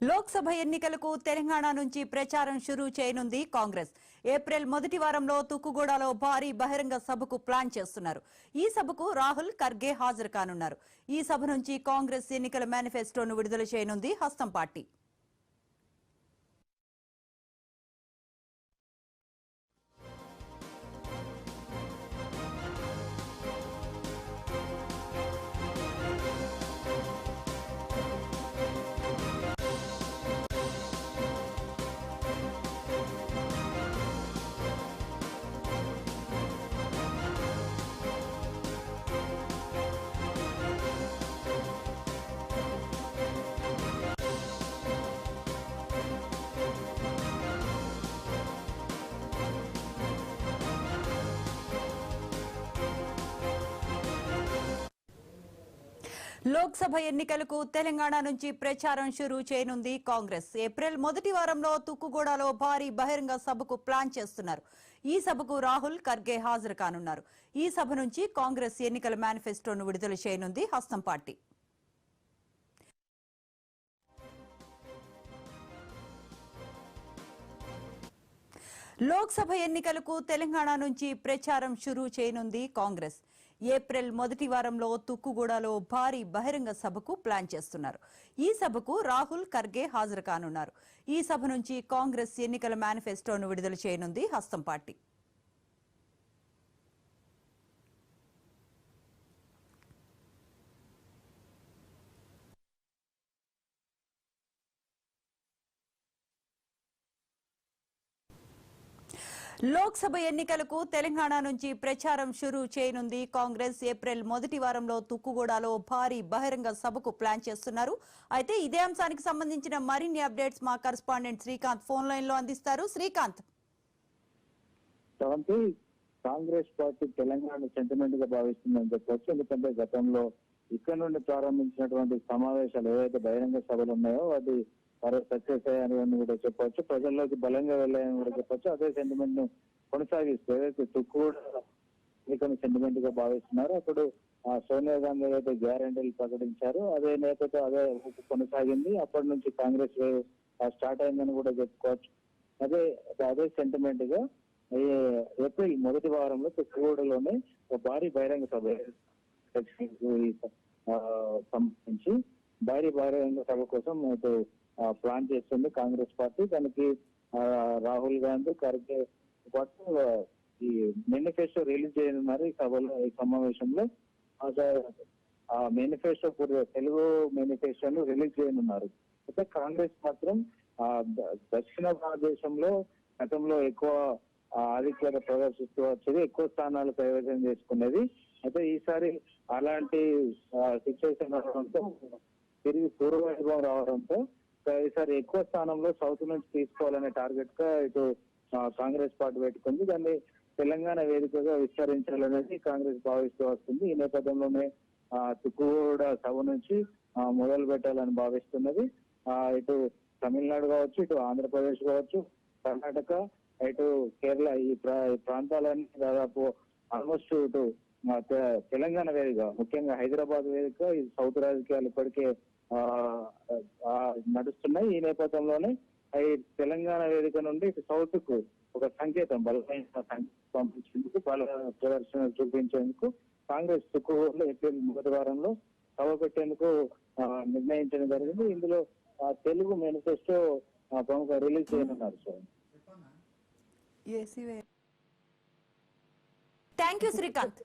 లోక్సభ ఎన్నికలకు తెలంగాణ నుంచి ప్రచారం షురూ చేయనుంది కాంగ్రెస్. ఏప్రిల్ మొదటి వారంలో తుక్కుగూడలో భారీ బహిరంగ సభకు ప్లాన్ చేస్తున్నారు. ఈ సభకు రాహుల్ ఖర్గే హాజరు కానున్నారు. ఈ సభ నుంచి కాంగ్రెస్ ఎన్నికల మేనిఫెస్టోను విడుదల చేయనుంది హస్తం పార్టీ. లోక్సభ ఎన్నికలకు తెలంగాణ నుంచి ప్రచారం షురూ చేయనుంది కాంగ్రెస్. ఏప్రిల్ మొదటి వారంలో తుక్కుగూడలో భారీ బహిరంగ సభకు ప్లాన్ చేస్తున్నారు. ఈ సభకు రాహుల్ ఖర్గే హాజరు కానున్నారు. ఈ సభ నుంచి కాంగ్రెస్ ఎన్నికల మేనిఫెస్టోను విడుదల చేయనుంది హస్తం పార్టీ. లోక్సభ ఎన్నికలకు తెలంగాణ నుంచి ప్రచారం షురూ చేయనుంది కాంగ్రెస్. ఏప్రిల్ మొదటి వారంలో తుక్కుగూడలో భారీ బహిరంగ సభకు ప్లాన్ చేస్తున్నారు. ఈ సభకు రాహుల్ ఖర్గే హాజరు కానున్నారు. ఈ సభ నుంచి కాంగ్రెస్ ఎన్నికల మేనిఫెస్టోను విడుదల చేయనుంది హస్తం పార్టీ. లోక్సభ ఎన్నికలకు తెలంగాణ నుంచి ప్రచారం షురూ చేయనుంది కాంగ్రెస్. ఏప్రిల్ మొదటి వారంలో తుక్కుగూడలో భారీ బహిరంగ సభకు ప్లాన్ చేస్తున్నారు. అయితే ఇదే అంశానికి సంబంధించిన మరిన్ని అప్డేట్స్ మా కరెస్పాండెంట్ శ్రీకాంత్ ఫోన్ లైన్ లో అందిస్తారు. శ్రీకాంత్, కాంగ్రెస్ పార్టీ తెలంగాణ సెంటిమెంట్ గా భావిస్తుందని చెప్పవచ్చు. ఎందుకంటే గతంలో ఇక్కడ నుండి ప్రారంభించినటువంటి సమావేశాలు ఏవైతే బహిరంగ సభలు ఉన్నాయో అది సక్సెస్ అయ్యాయని కూడా చెప్పవచ్చు. ప్రజల్లోకి బలంగా వెళ్ళాయని కూడా చెప్పొచ్చు. అదే సెంటిమెంట్ ను కొనసాగిస్తూ ఏదైతే తుక్కుగూడ సెంటిమెంట్ గా భావిస్తున్నారో అప్పుడు సోనియా గాంధీ ఏదైతే గ్యారంటీలు ప్రకటించారో అదే నేపథ్యం అదే కొనసాగింది. అప్పటి నుంచి కాంగ్రెస్ స్టార్ట్ అయిందని కూడా చెప్పుకోవచ్చు. అదే సెంటిమెంట్ గా ఏప్రిల్ మొదటి వారంలో తుక్కుగూడలోనే ఒక భారీ బహిరంగ సభ సంబంధించి భారీ బహిరంగ సభ కోసం ప్లాన్ చేస్తుంది కాంగ్రెస్ పార్టీ. దానికి రాహుల్ గాంధీ ఖర్గే పాటు ఈ మేనిఫెస్టో రిలీజ్ చేయనున్నారు ఈ సభలో, ఈ సమావేశంలో. ఆ మేనిఫెస్టో తెలుగు మేనిఫెస్టోను రిలీజ్ చేయనున్నారు. అయితే కాంగ్రెస్ మాత్రం దక్షిణ భారతదేశంలో గతంలో ఎక్కువ ఆధిక్యత ప్రదర్శిస్తూ వచ్చేది, ఎక్కువ స్థానాలు కైవసం చేసుకునేది. అయితే ఈసారి అలాంటి సిచ్యువేషన్ రావడంతో, తిరిగి పూర్వవైభవం రావడంతో ఈసారి ఎక్కువ స్థానంలో సౌత్ నుంచి తీసుకోవాలనే టార్గెట్ గా ఇటు కాంగ్రెస్ పార్టీ పెట్టుకుంది. దాన్ని తెలంగాణ వేదికగా విస్తరించాలనేది కాంగ్రెస్ భావిస్తూ వస్తుంది. ఈ నేపథ్యంలోనే తుక్కుగూడ సభ నుంచి మొదలు పెట్టాలని భావిస్తున్నది. ఇటు తమిళనాడు కావచ్చు, ఇటు ఆంధ్రప్రదేశ్ కావచ్చు, కర్ణాటక, ఇటు కేరళ, ఈ ప్రాంతాలన్నీ దాదాపు ఆల్మోస్ట్ ఇటు తెలంగాణ వేదిక, ముఖ్యంగా హైదరాబాద్ వేదిక, ఈ సౌత్ రాజకీయాలు ఇప్పటికే నడుస్తున్నాయి. ఈ నేపథ్యంలోనే ఈ తెలంగాణ వేదిక నుండి ఇటు సౌత్ కు ఒక సంకేతం, బలమైన సంకేతం పంపించేందుకు, బల ప్రదర్శన చూపించేందుకు కాంగ్రెస్ తుక్కుగూడలో ఏప్రిల్ మొదటి వారంలో సభ పెట్టేందుకు నిర్ణయించడం జరిగింది. ఇందులో తెలుగు మేనిఫెస్టో ప్రముఖ రిలీజ్ చేయనున్నారు. Thank you Srikanth.